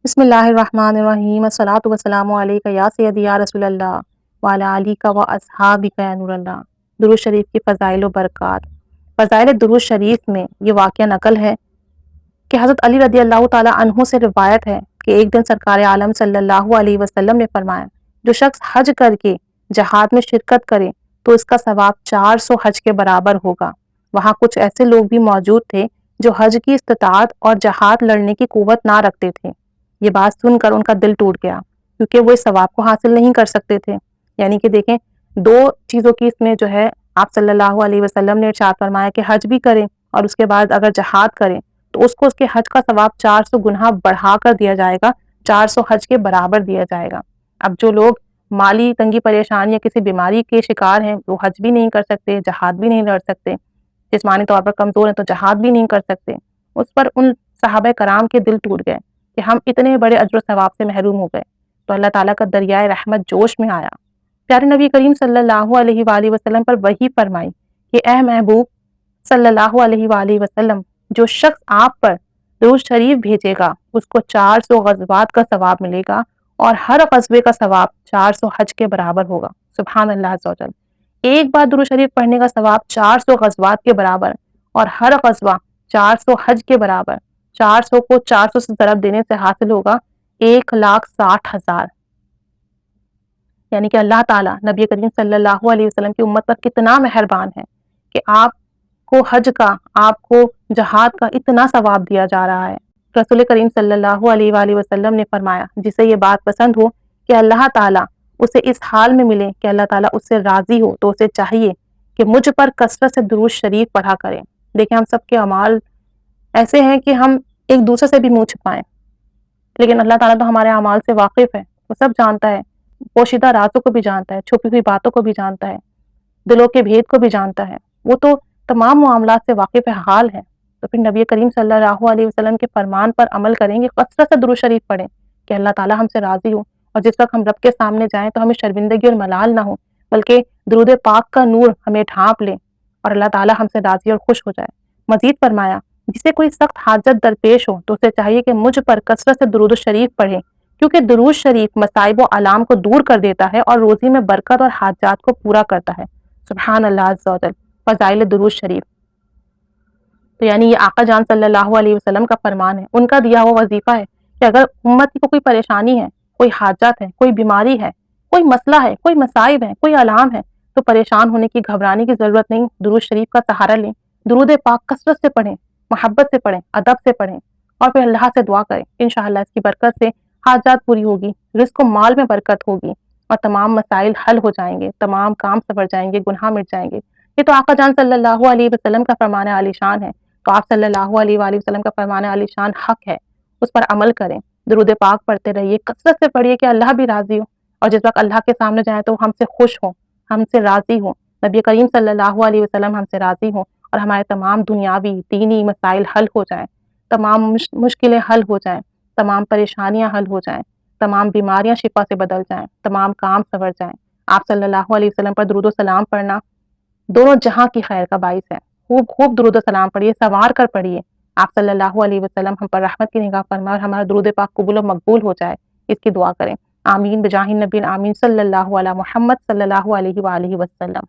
بسم اللہ الرحمن الرحیم، الصلاۃ والسلام علیک یا سیدی یا رسول اللہ وعلی آلک و اصحابک یا نور اللہ۔ درود شریف کی فضائل و برکات۔ فضائل درود شریف میں یہ واقعہ نقل ہے کہ حضرت علی رضی اللہ تعالیٰ عنہ سے روایت ہے کہ ایک دن سرکار عالم صلی اللہ علیہ وسلم نے فرمایا، جو شخص حج کر کے جہاد میں شرکت کرے تو اس کا ثواب 400 حج کے برابر ہوگا۔ وہاں کچھ ایسے لوگ بھی موجود تھے جو حج کی استطاعت اور جہاد لڑنے کی قوت نہ رکھتے تھے۔ یہ بات سن کر ان کا دل ٹوٹ گیا، کیونکہ وہ اس ثواب کو حاصل نہیں کر سکتے تھے۔ یعنی کہ دیکھیں، دو چیزوں کی اس میں جو ہے آپ صلی اللہ علیہ وسلم نے ارشاد فرمایا کہ حج بھی کریں اور اس کے بعد اگر جہاد کریں تو اس کو اس کے حج کا ثواب 400 گنا بڑھا کر دیا جائے گا، 400 حج کے برابر دیا جائے گا۔ اب جو لوگ مالی تنگی پریشانی یا کسی بیماری کے شکار ہیں، وہ حج بھی نہیں کر سکتے، جہاد بھی نہیں لڑ سکتے، جسمانی طور پر کمزور ہیں تو جہاد بھی نہیں کر سکتے، اس پر ان صحابہ کرام کے دل ٹوٹ گئے کہ ہم اتنے بڑے اجر و ثواب سے محروم ہو گئے۔ تو اللہ تعالیٰ کا دریائے رحمت جوش میں آیا، پیارے نبی کریم صلی اللہ علیہ وآلہ وسلم پر وحی فرمائی کہ اے محبوب صلی اللہ علیہ وآلہ وسلم، جو شخص آپ پر درود شریف بھیجے گا اس کو 400 غزوات کا ثواب ملے گا، اور ہر غزوے کا ثواب 400 حج کے برابر ہوگا۔ سبحان اللہ عز و جل۔ ایک بار درود شریف پڑھنے کا ثواب 400 غزوات کے برابر، اور ہر غزوہ 400 حج کے برابر۔ 400 کو 400 سے ضرب دینے سے حاصل ہوگا 1,60,000۔ یعنی کہ اللہ تعالیٰ نبی کریم صلی اللہ علیہ وسلم کی امت پر کتنا مہربان ہے کہ آپ کو حج کا، آپ کو جہاد کا اتنا ثواب دیا جا رہا ہے۔ رسول کریم صلی اللہ علیہ وآلہ وسلم نے فرمایا، جسے یہ بات پسند ہو کہ اللہ تعالیٰ اسے اس حال میں ملے کہ اللہ تعالیٰ اس سے راضی ہو، تو اسے چاہیے کہ مجھ پر کثرت سے درود شریف پڑھا کریں۔ دیکھیں، ہم سب کے اعمال ایسے ہیں کہ ہم ایک دوسرے سے بھی منہ چھپائیں، لیکن اللہ تعالیٰ تو ہمارے اعمال سے واقف ہے، وہ سب جانتا ہے، پوشیدہ رازوں کو بھی جانتا ہے، چھپی ہوئی باتوں کو بھی جانتا ہے، دلوں کے بھید کو بھی جانتا ہے، وہ تو تمام معاملات سے واقف حال ہے۔ تو پھر نبی کریم صلی اللہ علیہ وسلم کے فرمان پر عمل کریں گے، کثرت سے درود شریف پڑھیں کہ اللہ تعالیٰ ہم سے راضی ہو، اور جس وقت ہم رب کے سامنے جائیں تو ہمیں شرمندگی اور ملال نہ ہو، بلکہ درود پاک کا نور ہمیں ڈھانپ لے اور اللہ تعالیٰ ہم سے راضی اور خوش ہو جائے۔ مزید فرمایا، جسے کوئی سخت حاجت درپیش ہو تو اسے چاہیے کہ مجھ پر کثرت سے درود شریف پڑھے، کیونکہ درود شریف مصائب و آلام کو دور کر دیتا ہے اور روزی میں برکت اور حاجات کو پورا کرتا ہے۔ سبحان اللہ عز و جل۔ فضائل درود شریف، تو یعنی یہ آقا جان صلی اللہ علیہ وسلم کا فرمان ہے، ان کا دیا ہوا وظیفہ ہے کہ اگر امت کو کوئی پریشانی ہے، کوئی حاجت ہے، کوئی بیماری ہے، کوئی مسئلہ ہے، کوئی مصائب ہے، کوئی علام ہے، تو پریشان ہونے کی، گھبرانے کی ضرورت نہیں، درود شریف کا سہارا لیں، درود پاک کثرت سے پڑھیں، محبت سے پڑھیں، ادب سے پڑھیں، اور پھر اللہ سے دعا کریں۔ انشاءاللہ اس کی برکت سے حاجات پوری ہوگی، رزق و مال میں برکت ہوگی، اور تمام مسائل حل ہو جائیں گے، تمام کام سنور جائیں گے، گناہ مٹ جائیں گے۔ یہ تو آقا جان صلی اللہ علیہ وسلم کا فرمان عالی شان ہے، تو آپ صلی اللہ علیہ وآلہ وسلم کا فرمان عالی شان حق ہے، اس پر عمل کریں، درود پاک پڑھتے رہیے، کثرت سے پڑھیے کہ اللہ بھی راضی ہو، اور جس وقت اللہ کے سامنے جائیں تو ہم سے خوش ہوں، ہم سے راضی ہوں، نبی کریم صلی اللہ علیہ وسلم ہم سے راضی ہوں، اور ہمارے تمام دنیاوی دینی مسائل حل ہو جائیں، تمام مشکلیں حل ہو جائیں، تمام پریشانیاں حل ہو جائیں، تمام بیماریاں شفا سے بدل جائیں، تمام کام سنور جائیں۔ آپ صلی اللہ علیہ وسلم پر درود و سلام پڑھنا دونوں جہاں کی خیر کا باعث ہے۔ خوب خوب درود و سلام پڑھیے، سنوار کر پڑھیے۔ آپ صلی اللہ علیہ وسلم ہم پر رحمت کی نگاہ فرمائے اور ہمارا درود پاک قبول و مقبول ہو جائے، اس کی دعا کریں۔ آمین بجاہ النبی، آمین صلی اللہ علی محمد صلی اللہ علیہ وآلہ وسلم۔